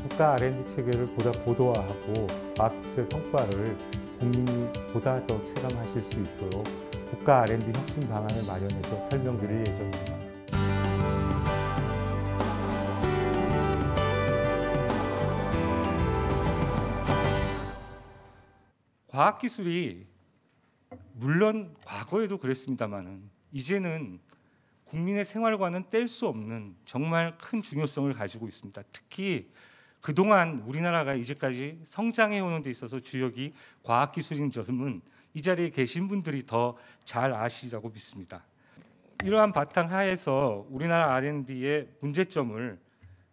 국가 R&D 체계를 보다 고도화하고 과학기술의 성과를 국민이 보다 더 체감하실 수 있도록 국가 R&D 혁신 방안을 마련해서 설명드릴 예정입니다. 과학기술이 물론 과거에도 그랬습니다마는 이제는 국민의 생활과는 뗄 수 없는 정말 큰 중요성을 가지고 있습니다. 특히 그동안 우리나라가 이제까지 성장해 오는 데 있어서 주역이 과학기술인 점은 이 자리에 계신 분들이 더 잘 아시라고 믿습니다. 이러한 바탕 하에서 우리나라 R&D의 문제점을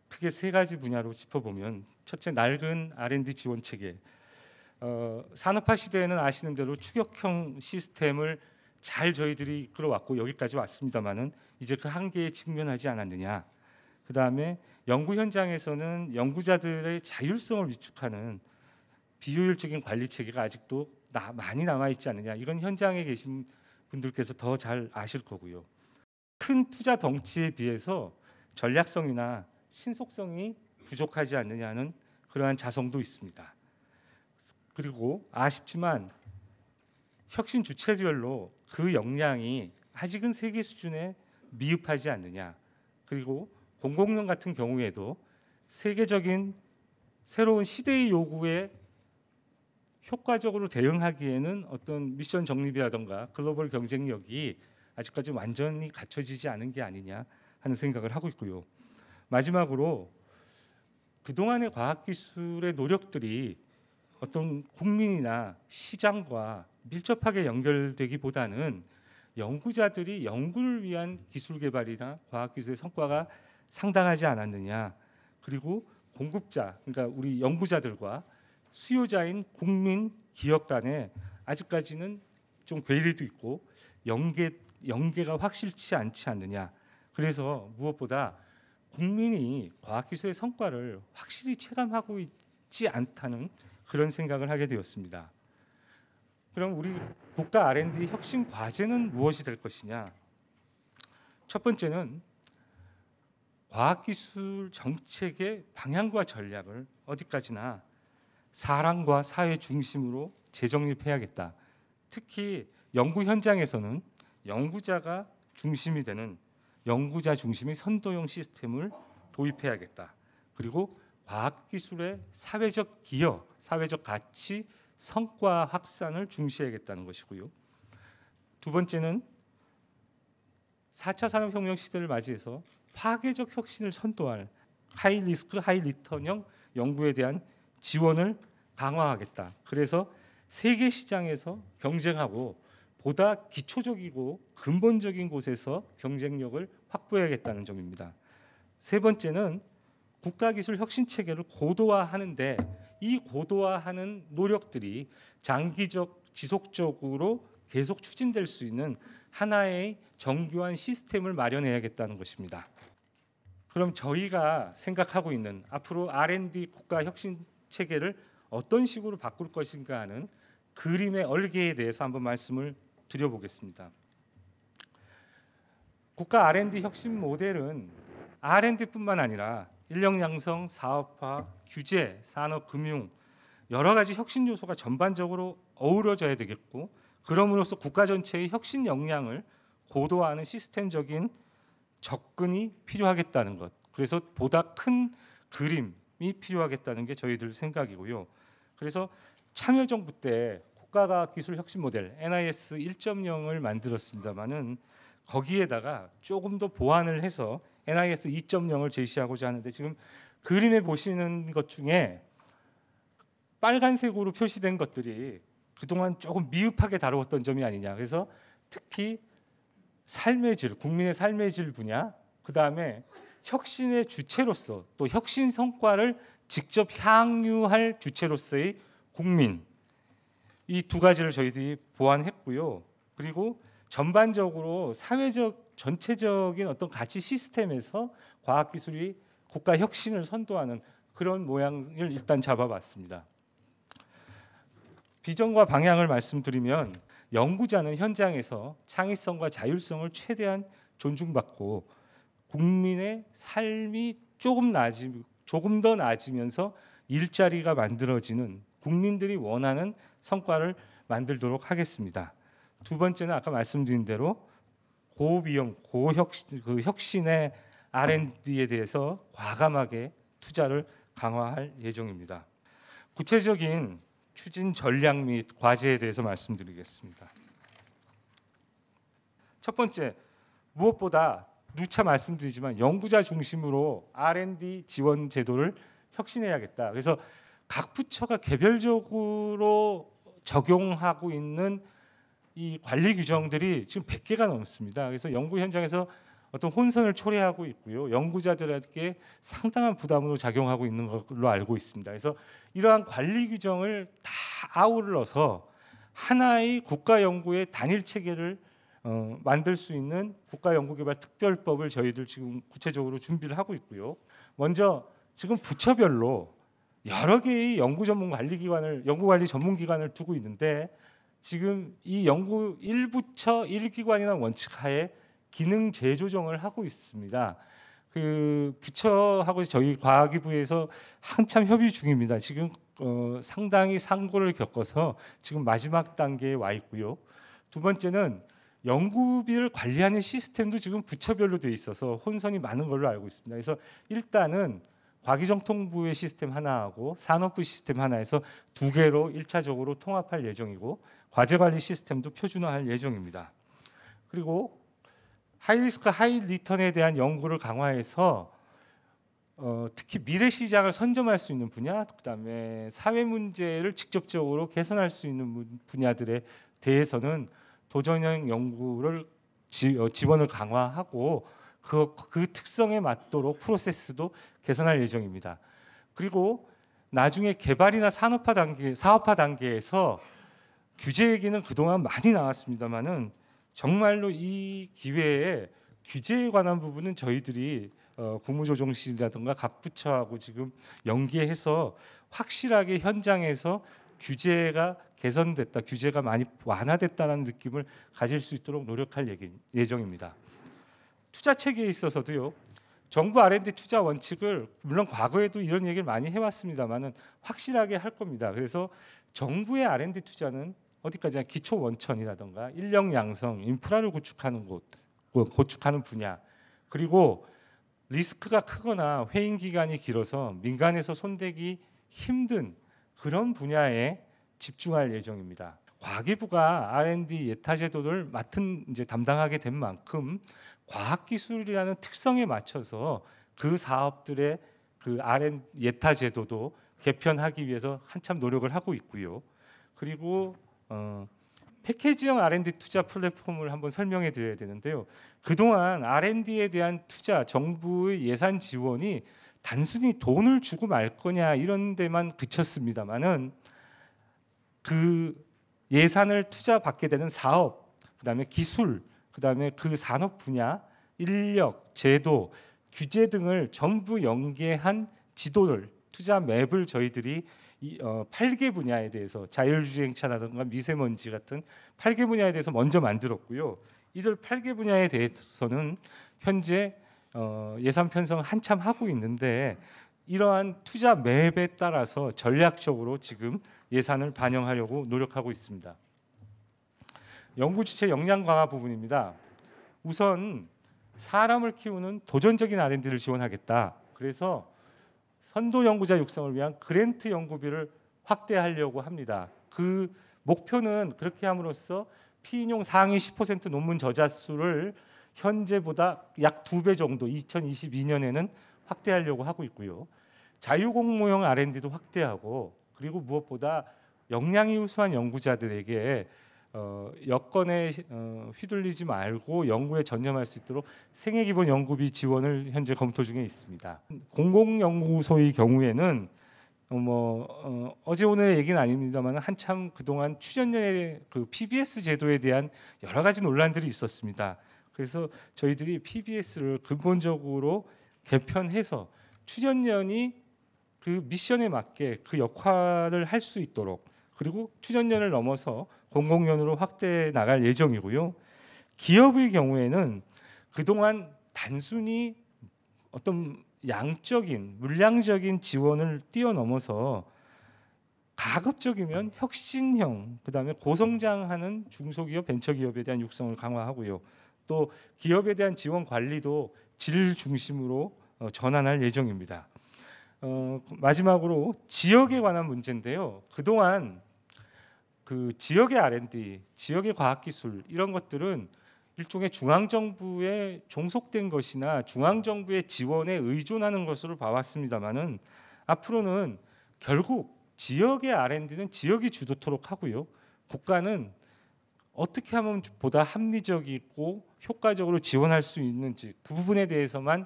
크게 세 가지 분야로 짚어보면, 첫째, 낡은 R&D 지원 체계. 산업화 시대에는 아시는 대로 추격형 시스템을 잘 저희들이 이끌어왔고 여기까지 왔습니다마는 이제 그 한계에 직면하지 않았느냐. 그 다음에 연구 현장에서는 연구자들의 자율성을 위축하는 비효율적인 관리 체계가 아직도 많이 남아 있지 않느냐. 이건 현장에 계신 분들께서 더 잘 아실 거고요. 큰 투자 덩치에 비해서 전략성이나 신속성이 부족하지 않느냐는 그러한 자성도 있습니다. 그리고 아쉽지만 혁신 주체별로 그 역량이 아직은 세계 수준에 미흡하지 않느냐. 그리고 공공연 같은 경우에도 세계적인 새로운 시대의 요구에 효과적으로 대응하기에는 어떤 미션 정립이라든가 글로벌 경쟁력이 아직까지 완전히 갖춰지지 않은 게 아니냐 하는 생각을 하고 있고요. 마지막으로 그동안의 과학기술의 노력들이 어떤 국민이나 시장과 밀접하게 연결되기보다는 연구자들이 연구를 위한 기술 개발이나 과학기술의 성과가 상당하지 않았느냐. 그리고 공급자, 그러니까 우리 연구자들과 수요자인 국민, 기업 간에 아직까지는 좀 괴리도 있고 연계가 확실치 않지 않느냐. 그래서 무엇보다 국민이 과학기술의 성과를 확실히 체감하고 있지 않다는 그런 생각을 하게 되었습니다. 그럼 우리 국가 R&D 혁신 과제는 무엇이 될 것이냐? 첫 번째는 과학기술 정책의 방향과 전략을 어디까지나 사람과 사회 중심으로 재정립해야겠다. 특히 연구 현장에서는 연구자가 중심이 되는 연구자 중심의 선도형 시스템을 도입해야겠다. 그리고 과학기술의 사회적 기여, 사회적 가치, 성과 확산을 중시해야겠다는 것이고요. 두 번째는 4차 산업혁명 시대를 맞이해서 파괴적 혁신을 선도할 하이 리스크, 하이 리턴형 연구에 대한 지원을 강화하겠다. 그래서 세계 시장에서 경쟁하고 보다 기초적이고 근본적인 곳에서 경쟁력을 확보해야겠다는 점입니다. 세 번째는 국가기술 혁신 체계를 고도화하는데 이 고도화하는 노력들이 장기적, 지속적으로 계속 추진될 수 있는 하나의 정교한 시스템을 마련해야겠다는 것입니다. 그럼 저희가 생각하고 있는 앞으로 R&D 국가 혁신 체계를 어떤 식으로 바꿀 것인가 하는 그림의 얼개에 대해서 한번 말씀을 드려보겠습니다. 국가 R&D 혁신 모델은 R&D뿐만 아니라 인력 양성, 사업화, 규제, 산업, 금융 여러 가지 혁신 요소가 전반적으로 어우러져야 되겠고, 그럼으로써 국가 전체의 혁신 역량을 고도화하는 시스템적인 접근이 필요하겠다는 것. 그래서 보다 큰 그림이 필요하겠다는 게 저희들 생각이고요. 그래서 참여정부 때 국가과학기술혁신 모델 NIS 1.0을 만들었습니다마는 거기에다가 조금 더 보완을 해서 NIS 2.0을 제시하고자 하는데, 지금 그림에 보시는 것 중에 빨간색으로 표시된 것들이 그동안 조금 미흡하게 다루었던 점이 아니냐. 그래서 특히 삶의 질, 국민의 삶의 질 분야, 그 다음에 혁신의 주체로서 또 혁신 성과를 직접 향유할 주체로서의 국민, 이 두 가지를 저희들이 보완했고요. 그리고 전반적으로 사회적 전체적인 어떤 가치 시스템에서 과학기술이 국가 혁신을 선도하는 그런 모양을 일단 잡아봤습니다. 비전과 방향을 말씀드리면, 연구자는 현장에서 창의성과 자율성을 최대한 존중받고 국민의 삶이 조금 조금 더 나아지면서 일자리가 만들어지는 국민들이 원하는 성과를 만들도록 하겠습니다. 두 번째는 아까 말씀드린 대로 고위험, 혁신의 R&D에 대해서 과감하게 투자를 강화할 예정입니다. 구체적인 추진 전략 및 과제에 대해서 말씀드리겠습니다. 첫 번째, 무엇보다 누차 말씀드리지만 연구자 중심으로 R&D 지원 제도를 혁신해야겠다. 그래서 각 부처가 개별적으로 적용하고 있는 이 관리 규정들이 지금 100개가 넘습니다. 그래서 연구 현장에서 어떤 혼선을 초래하고 있고요. 연구자들에게 상당한 부담으로 작용하고 있는 걸로 알고 있습니다. 그래서 이러한 관리 규정을 다 아울러서 하나의 국가 연구의 단일 체계를 만들 수 있는 국가연구개발특별법을 저희들 지금 구체적으로 준비를 하고 있고요. 먼저 지금 부처별로 여러 개의 연구 관리 전문 기관을 두고 있는데 지금 이 연구 1부처 1기관이라는 원칙 하에 기능 재조정을 하고 있습니다. 그 부처하고 저희 과학기부에서 한참 협의 중입니다. 지금 상당히 상고를 겪어서 지금 마지막 단계에 와 있고요. 두 번째는 연구비를 관리하는 시스템도 지금 부처별로 돼 있어서 혼선이 많은 걸로 알고 있습니다. 그래서 일단은 과기정통부의 시스템 하나하고 산업부 시스템 하나에서 두 개로 1차적으로 통합할 예정이고 과제관리 시스템도 표준화할 예정입니다. 그리고 하이리스크 하이리턴에 대한 연구를 강화해서 특히 미래 시장을 선점할 수 있는 분야, 그다음에 사회 문제를 직접적으로 개선할 수 있는 분야들에 대해서는 도전형 연구를 지원을 강화하고 그 특성에 맞도록 프로세스도 개선할 예정입니다. 그리고 나중에 개발이나 사업화 단계에서 규제 얘기는 그동안 많이 나왔습니다만은 정말로 이 기회에 규제에 관한 부분은 저희들이 국무조정실이라든가 각 부처하고 지금 연계해서 확실하게 현장에서 규제가 개선됐다, 규제가 많이 완화됐다는 느낌을 가질 수 있도록 노력할 예정입니다. 투자 체계에 있어서도요. 정부 R&D 투자 원칙을 물론 과거에도 이런 얘기를 많이 해왔습니다만은 확실하게 할 겁니다. 그래서 정부의 R&D 투자는 어디까지나 기초 원천이라든가 인력 양성, 인프라를 구축하는 분야, 그리고 리스크가 크거나 회의 기간이 길어서 민간에서 손대기 힘든 그런 분야에 집중할 예정입니다. 과기부가 R&D 예타 제도를 담당하게 된 만큼 과학기술이라는 특성에 맞춰서 그 사업들의 그 R&D 예타 제도도 개편하기 위해서 한참 노력을 하고 있고요. 그리고 패키지형 R&D 투자 플랫폼을 한번 설명해 드려야 되는데요. 그동안 R&D에 대한 투자, 정부의 예산 지원이 단순히 돈을 주고 말 거냐 이런 데만 그쳤습니다만은 그 예산을 투자받게 되는 사업, 그다음에 기술, 그다음에 그 산업 분야, 인력, 제도, 규제 등을 전부 연계한 지도를 투자 맵을 저희들이 8개 분야에 대해서 자율주행차라든가 미세먼지 같은 8개 분야에 대해서 먼저 만들었고요. 이들 8개 분야에 대해서는 현재 예산 편성 한참 하고 있는데 이러한 투자 맵에 따라서 전략적으로 지금 예산을 반영하려고 노력하고 있습니다. 연구 주체 역량 강화 부분입니다. 우선 사람을 키우는 도전적인 R&D를 지원하겠다. 그래서 선도 연구자 육성을 위한 그랜트 연구비를 확대하려고 합니다. 그 목표는 그렇게 함으로써 피인용 상위 10% 논문 저자 수를 현재보다 약 2배 정도 2022년에는 확대하려고 하고 있고요. 자유공모형 R&D도 확대하고 그리고 무엇보다 역량이 우수한 연구자들에게 여건에 휘둘리지 말고 연구에 전념할 수 있도록 생애기본 연구비 지원을 현재 검토 중에 있습니다. 공공연구소의 경우에는 어제 오늘의 얘기는 아닙니다만 한참 그동안 출연료의 그 PBS 제도에 대한 여러 가지 논란들이 있었습니다. 그래서 저희들이 PBS를 근본적으로 개편해서 출연료이 그 미션에 맞게 그 역할을 할 수 있도록 그리고 출연료를 넘어서 공공연으로 확대해 나갈 예정이고요. 기업의 경우에는 그동안 단순히 어떤 양적인 물량적인 지원을 뛰어넘어서 가급적이면 혁신형, 그다음에 고성장하는 중소기업, 벤처기업에 대한 육성을 강화하고요. 또 기업에 대한 지원 관리도 질 중심으로 전환할 예정입니다. 마지막으로 지역에 관한 문제인데요. 그동안 그 지역의 R&D, 지역의 과학기술 이런 것들은 일종의 중앙정부에 종속된 것이나 중앙정부의 지원에 의존하는 것으로 봐왔습니다마는 앞으로는 결국 지역의 R&D는 지역이 주도토록 하고요. 국가는 어떻게 하면 보다 합리적이고 효과적으로 지원할 수 있는지 그 부분에 대해서만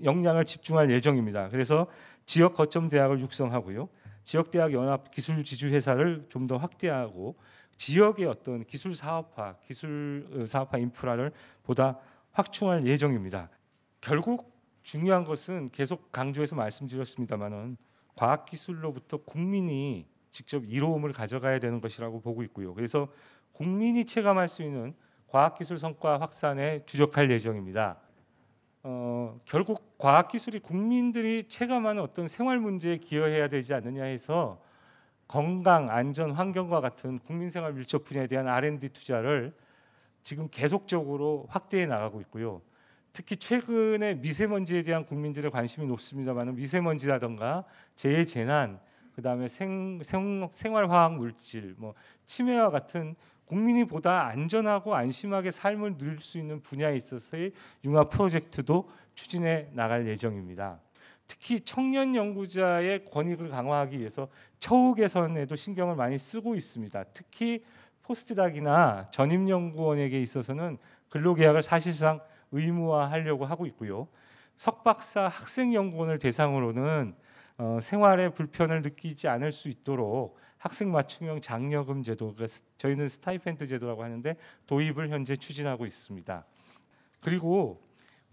역량을 집중할 예정입니다. 그래서 지역 거점 대학을 육성하고요. 지역대학 연합 기술 지주 회사를 좀 더 확대하고 지역의 어떤 기술 사업화 인프라를 보다 확충할 예정입니다. 결국 중요한 것은 계속 강조해서 말씀드렸습니다마는 과학기술로부터 국민이 직접 이로움을 가져가야 되는 것이라고 보고 있고요. 그래서 국민이 체감할 수 있는 과학기술 성과 확산에 주력할 예정입니다. 결국 과학기술이 국민들이 체감하는 어떤 생활 문제에 기여해야 되지 않느냐 해서 건강, 안전, 환경과 같은 국민생활 밀접 분야에 대한 R&D 투자를 지금 계속적으로 확대해 나가고 있고요. 특히 최근에 미세먼지에 대한 국민들의 관심이 높습니다만 미세먼지라든가 재해재난, 그다음에 생활화학 물질, 치매와 같은 국민이 보다 안전하고 안심하게 삶을 누릴 수 있는 분야에 있어서의 융합 프로젝트도 추진해 나갈 예정입니다. 특히 청년 연구자의 권익을 강화하기 위해서 처우 개선에도 신경을 많이 쓰고 있습니다. 특히 포스트닥이나 전임연구원에게 있어서는 근로계약을 사실상 의무화하려고 하고 있고요. 석박사 학생연구원을 대상으로는 생활에 불편을 느끼지 않을 수 있도록 학생 맞춤형 장려금 제도, 저희는 스타이펜드 제도라고 하는데 도입을 현재 추진하고 있습니다. 그리고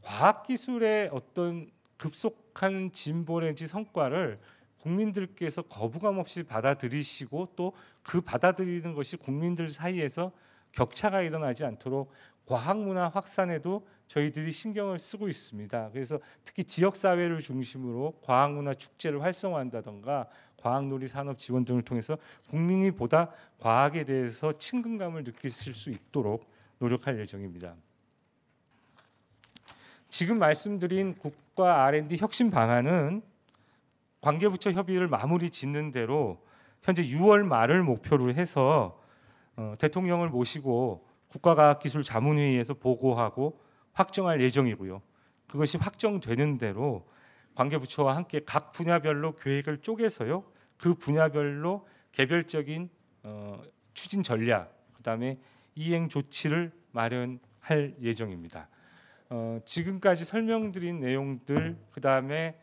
과학기술의 어떤 급속한 진보 내지 성과를 국민들께서 거부감 없이 받아들이시고 또 그 받아들이는 것이 국민들 사이에서 격차가 일어나지 않도록 과학문화 확산에도 저희들이 신경을 쓰고 있습니다. 그래서 특히 지역사회를 중심으로 과학문화 축제를 활성화한다든가 과학놀이 산업 지원 등을 통해서 국민이 보다 과학에 대해서 친근감을 느끼실 수 있도록 노력할 예정입니다. 지금 말씀드린 국가 R&D 혁신 방안은 관계부처 협의를 마무리 짓는 대로 현재 6월 말을 목표로 해서 대통령을 모시고 국가과학기술자문회의에서 보고하고 확정할 예정이고요. 그것이 확정되는 대로 관계부처와 함께 각 분야별로 계획을 쪼개서요. 그 분야별로 개별적인 추진 전략, 그다음에 이행 조치를 마련할 예정입니다. 지금까지 설명드린 내용들, 그다음에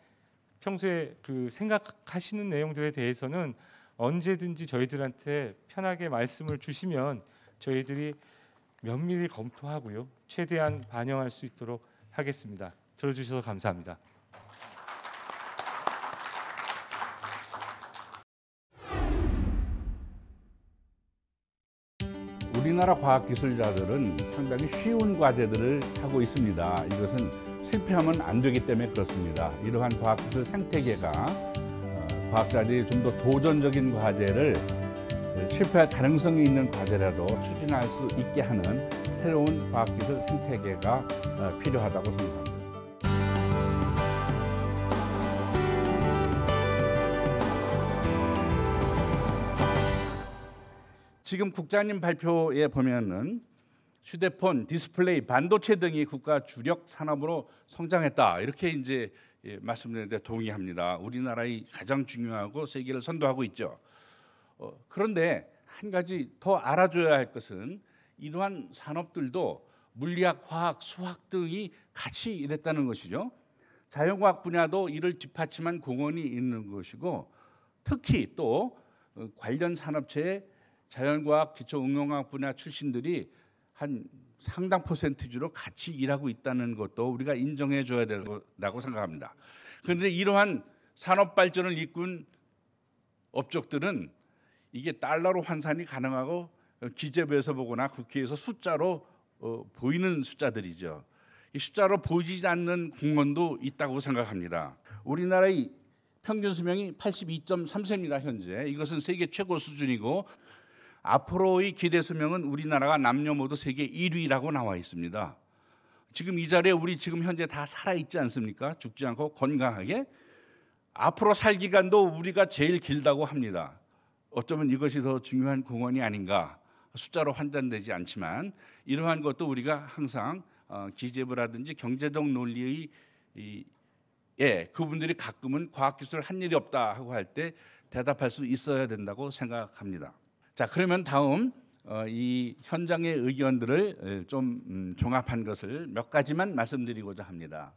평소에 그 생각하시는 내용들에 대해서는 언제든지 저희들한테 편하게 말씀을 주시면 저희들이 면밀히 검토하고요. 최대한 반영할 수 있도록 하겠습니다. 들어주셔서 감사합니다. 우리나라 과학기술자들은 상당히 쉬운 과제들을 하고 있습니다. 이것은 실패하면 안 되기 때문에 그렇습니다. 이러한 과학기술 생태계가 과학자들이 좀 더 도전적인 과제를 실패할 가능성이 있는 과제라도 추진할 수 있게 하는 새로운 과학기술 생태계가 필요하다고 생각합니다. 지금 국장님 발표에 보면은 휴대폰, 디스플레이, 반도체 등이 국가 주력 산업으로 성장했다. 이렇게 이제 말씀드렸는데 동의합니다. 우리나라의 가장 중요하고 세계를 선도하고 있죠. 그런데 한 가지 더 알아줘야 할 것은 이러한 산업들도 물리학, 화학, 수학 등이 같이 일했다는 것이죠. 자연과학 분야도 이를 뒷받침한 공헌이 있는 것이고 특히 또 관련 산업체에 자연과학, 기초응용학 분야 출신들이 한 상당 퍼센티지로 같이 일하고 있다는 것도 우리가 인정해 줘야 된다고 생각합니다. 그런데 이러한 산업 발전을 이끈 업적들은 이게 달러로 환산이 가능하고 기재부에서 보거나 국회에서 숫자로 보이는 숫자들이죠. 이 숫자로 보이지 않는 공무원도 있다고 생각합니다. 우리나라의 평균 수명이 82.3세입니다. 현재 이것은 세계 최고 수준이고 앞으로의 기대 수명은 우리나라가 남녀 모두 세계 1위라고 나와 있습니다. 지금 이 자리에 우리 지금 현재 다 살아 있지 않습니까? 죽지 않고 건강하게. 앞으로 살 기간도 우리가 제일 길다고 합니다. 어쩌면 이것이 더 중요한 공헌이 아닌가. 숫자로 환산되지 않지만 이러한 것도 우리가 항상 기재부라든지 경제적 논리의 그분들이 가끔은 과학기술 한 일이 없다 하고 할 때 대답할 수 있어야 된다고 생각합니다. 자, 그러면 다음 이 현장의 의견들을 좀 종합한 것을 몇 가지만 말씀드리고자 합니다.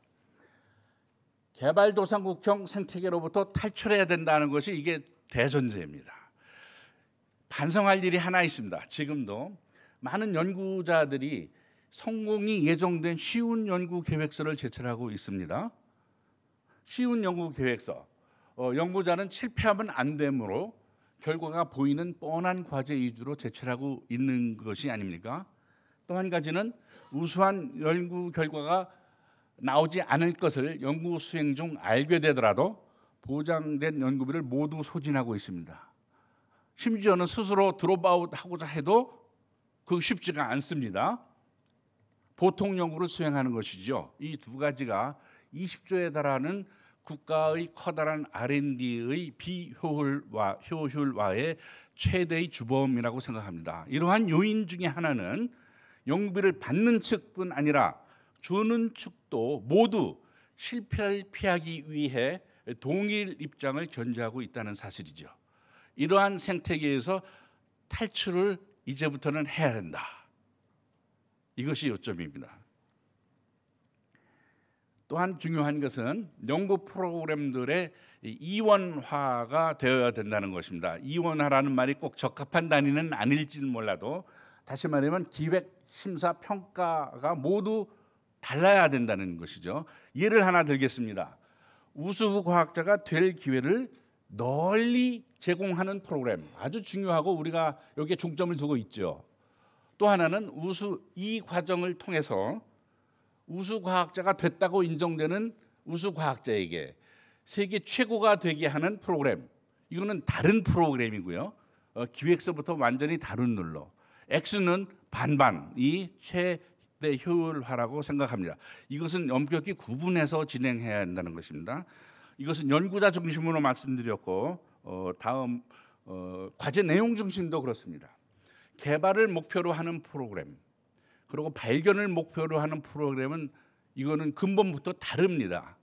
개발도상국형 생태계로부터 탈출해야 된다는 것이 이게 대전제입니다. 반성할 일이 하나 있습니다. 지금도 많은 연구자들이 성공이 예정된 쉬운 연구 계획서를 제출하고 있습니다. 쉬운 연구 계획서. 연구자는 실패하면 안 되므로 결과가 보이는 뻔한 과제 위주로 제출하고 있는 것이 아닙니까? 또 한 가지는 우수한 연구 결과가 나오지 않을 것을 연구 수행 중 알게 되더라도 보장된 연구비를 모두 소진하고 있습니다. 심지어는 스스로 드롭아웃 하고자 해도 그 쉽지가 않습니다. 보통 연구를 수행하는 것이죠. 이 두 가지가 20조에 달하는 국가의 커다란 R&D의 비효율화의 최대의 주범이라고 생각합니다. 이러한 요인 중에 하나는 연구비를 받는 측뿐 아니라 주는 측도 모두 실패를 피하기 위해 동일 입장을 견지하고 있다는 사실이죠. 이러한 생태계에서 탈출을 이제부터는 해야 된다. 이것이 요점입니다. 또한 중요한 것은 연구 프로그램들의 이원화가 되어야 된다는 것입니다. 이원화라는 말이 꼭 적합한 단위는 아닐지는 몰라도 다시 말하면 기획, 심사, 평가가 모두 달라야 된다는 것이죠. 예를 하나 들겠습니다. 우수 과학자가 될 기회를 널리 제공하는 프로그램 아주 중요하고 우리가 여기에 중점을 두고 있죠. 또 하나는 이 과정을 통해서 우수 과학자가 됐다고 인정되는 우수 과학자에게 세계 최고가 되게 하는 프로그램. 이거는 다른 프로그램이고요. 기획서부터 완전히 다른 룰로. X는 반반이 최대 효율화라고 생각합니다. 이것은 엄격히 구분해서 진행해야 한다는 것입니다. 이것은 연구자 중심으로 말씀드렸고 다음 과제 내용 중심도 그렇습니다. 개발을 목표로 하는 프로그램 그리고 발견을 목표로 하는 프로그램은 이거는 근본부터 다릅니다.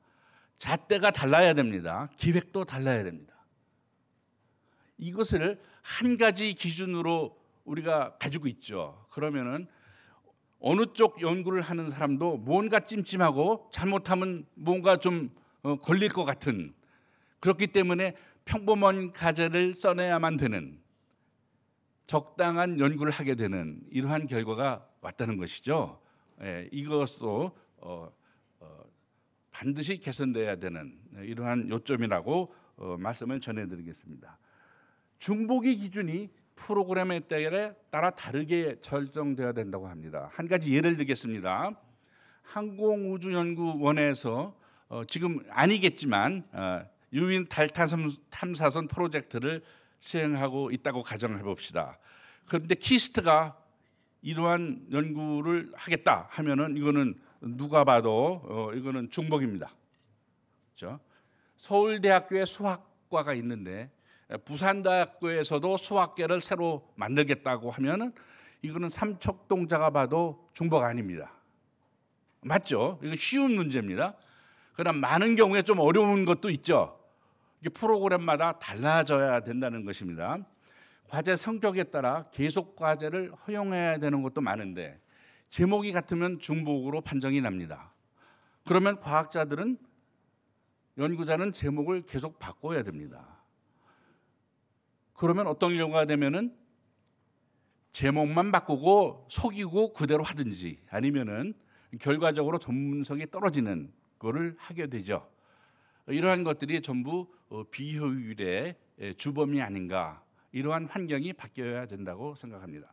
잣대가 달라야 됩니다. 기획도 달라야 됩니다. 이것을 한 가지 기준으로 우리가 가지고 있죠. 그러면은 어느 쪽 연구를 하는 사람도 뭔가 찜찜하고 잘못하면 뭔가 좀 걸릴 것 같은 그렇기 때문에 평범한 과제를 써내야만 되는 적당한 연구를 하게 되는 이러한 결과가 왔다는 것이죠. 이것도 반드시 개선돼야 되는 이러한 요점이라고 말씀을 전해드리겠습니다. 중복의 기준이 프로그램에 따라 다르게 설정되어야 된다고 합니다. 한 가지 예를 들겠습니다. 항공우주연구원에서 지금 아니겠지만 유인 달 탐사선 프로젝트를 시행하고 있다고 가정해 봅시다. 그런데 키스트가 이러한 연구를 하겠다 하면은 이거는 누가 봐도 이거는 중복입니다. 그렇죠? 서울대학교에 수학과가 있는데 부산대학교에서도 수학계를 새로 만들겠다고 하면은 이거는 삼척동자가 봐도 중복 아닙니다. 맞죠? 이거 쉬운 문제입니다. 그러나 많은 경우에 좀 어려운 것도 있죠. 이게 프로그램마다 달라져야 된다는 것입니다. 과제 성격에 따라 계속 과제를 허용해야 되는 것도 많은데 제목이 같으면 중복으로 판정이 납니다. 그러면 과학자들은 연구자는 제목을 계속 바꿔야 됩니다. 그러면 어떤 경우가 되면은 제목만 바꾸고 속이고 그대로 하든지 아니면은 결과적으로 전문성이 떨어지는 거를 하게 되죠. 이러한 것들이 전부 비효율의 주범이 아닌가. 이러한 환경이 바뀌어야 된다고 생각합니다.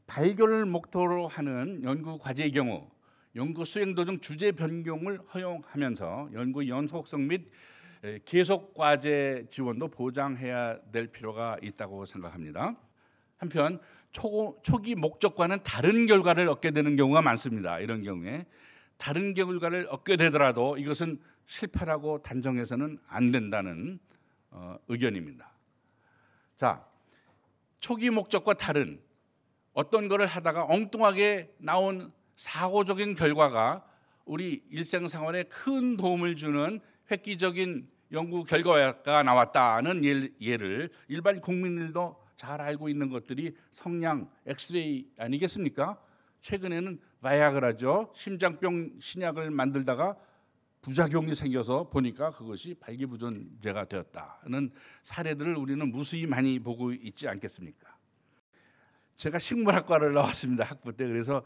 발견을 목표로 하는 연구 과제의 경우 연구 수행 도중 주제 변경을 허용하면서 연구 연속성 및 계속 과제 지원도 보장해야 될 필요가 있다고 생각합니다. 한편 초기 목적과는 다른 결과를 얻게 되는 경우가 많습니다. 이런 경우에 다른 결과를 얻게 되더라도 이것은 실패라고 단정해서는 안 된다는 의견입니다. 자, 초기 목적과 다른 어떤 것을 하다가 엉뚱하게 나온 사고적인 결과가 우리 일생생활에 큰 도움을 주는 획기적인 연구 결과가 나왔다는 예를 일반 국민들도 잘 알고 있는 것들이 성냥, 엑스레이 아니겠습니까? 최근에는 바이아그라죠. 심장병 신약을 만들다가 부작용이 생겨서 보니까 그것이 발기부전제가 되었다는 사례들을 우리는 무수히 많이 보고 있지 않겠습니까? 제가 식물학과를 나왔습니다. 학부 때. 그래서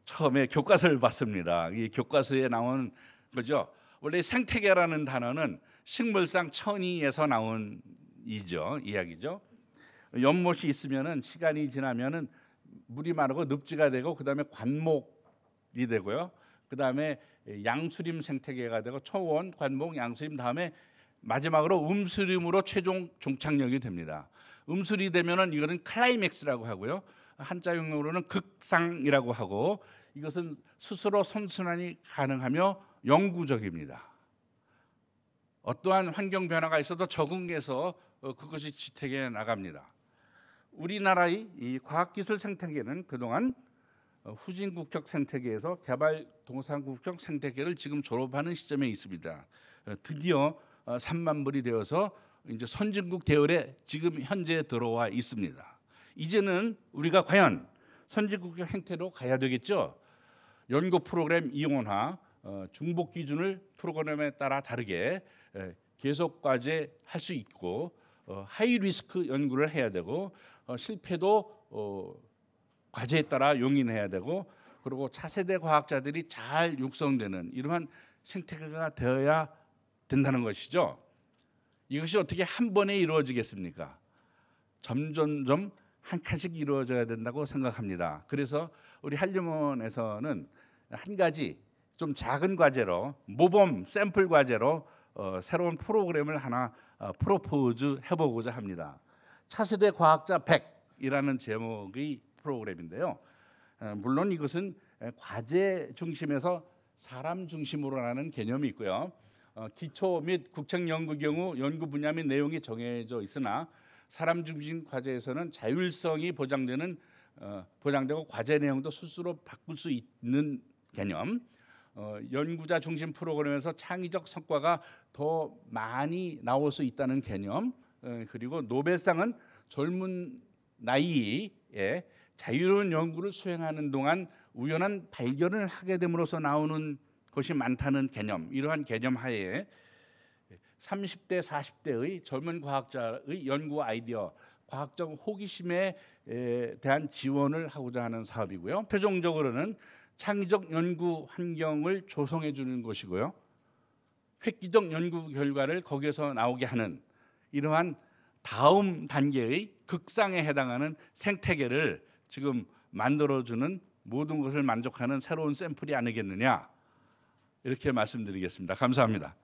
처음에 교과서를 봤습니다. 이 교과서에 나온 거죠. 원래 생태계라는 단어는 식물상 천이에서 나온 이야기죠. 연못이 있으면은 시간이 지나면은 물이 마르고 늪지가 되고 그다음에 관목이 되고요. 그다음에 양수림 생태계가 되고 초원, 관목, 양수림 다음에 마지막으로 음수림으로 최종 종착역이 됩니다. 음수리 되면은 이거는 클라이맥스라고 하고요. 한자 용어로는 극상이라고 하고 이것은 스스로 선순환이 가능하며 영구적입니다. 어떠한 환경 변화가 있어도 적응해서 그것이 지탱해 나갑니다. 우리나라의 이 과학기술 생태계는 그동안 후진국적 생태계에서 개발도상국적 생태계를 지금 졸업하는 시점에 있습니다. 드디어 3만 불이 되어서 이제 선진국 대열에 지금 현재 들어와 있습니다. 이제는 우리가 과연 선진국적 행태로 가야 되겠죠. 연구 프로그램 이원화, 중복 기준을 프로그램에 따라 다르게 계속 과제할 수 있고 하이 리스크 연구를 해야 되고 실패도 과제에 따라 용인해야 되고 그리고 차세대 과학자들이 잘 육성되는 이러한 생태계가 되어야 된다는 것이죠. 이것이 어떻게 한 번에 이루어지겠습니까? 점점점 한 칸씩 이루어져야 된다고 생각합니다. 그래서 우리 한림원에서는 한 가지 좀 작은 과제로 모범 샘플 과제로 새로운 프로그램을 하나 프로포즈 해보고자 합니다. 차세대 과학자 100이라는 제목의 프로그램인데요. 물론 이것은 과제 중심에서 사람 중심으로라는 개념이 있고요. 기초 및 국책 연구 경우 연구 분야 및 내용이 정해져 있으나 사람 중심 과제에서는 자율성이 보장되고 과제 내용도 스스로 바꿀 수 있는 개념. 연구자 중심 프로그램에서 창의적 성과가 더 많이 나올 수 있다는 개념. 그리고 노벨상은 젊은 나이에 자유로운 연구를 수행하는 동안 우연한 발견을 하게 됨으로써 나오는 것이 많다는 개념. 이러한 개념 하에 30대, 40대의 젊은 과학자의 연구 아이디어, 과학적 호기심에 대한 지원을 하고자 하는 사업이고요. 최종적으로는 창의적 연구 환경을 조성해 주는 것이고요. 획기적 연구 결과를 거기에서 나오게 하는 이러한 다음 단계의 극상에 해당하는 생태계를 지금 만들어주는 모든 것을 만족하는 새로운 샘플이 아니겠느냐 이렇게 말씀드리겠습니다. 감사합니다.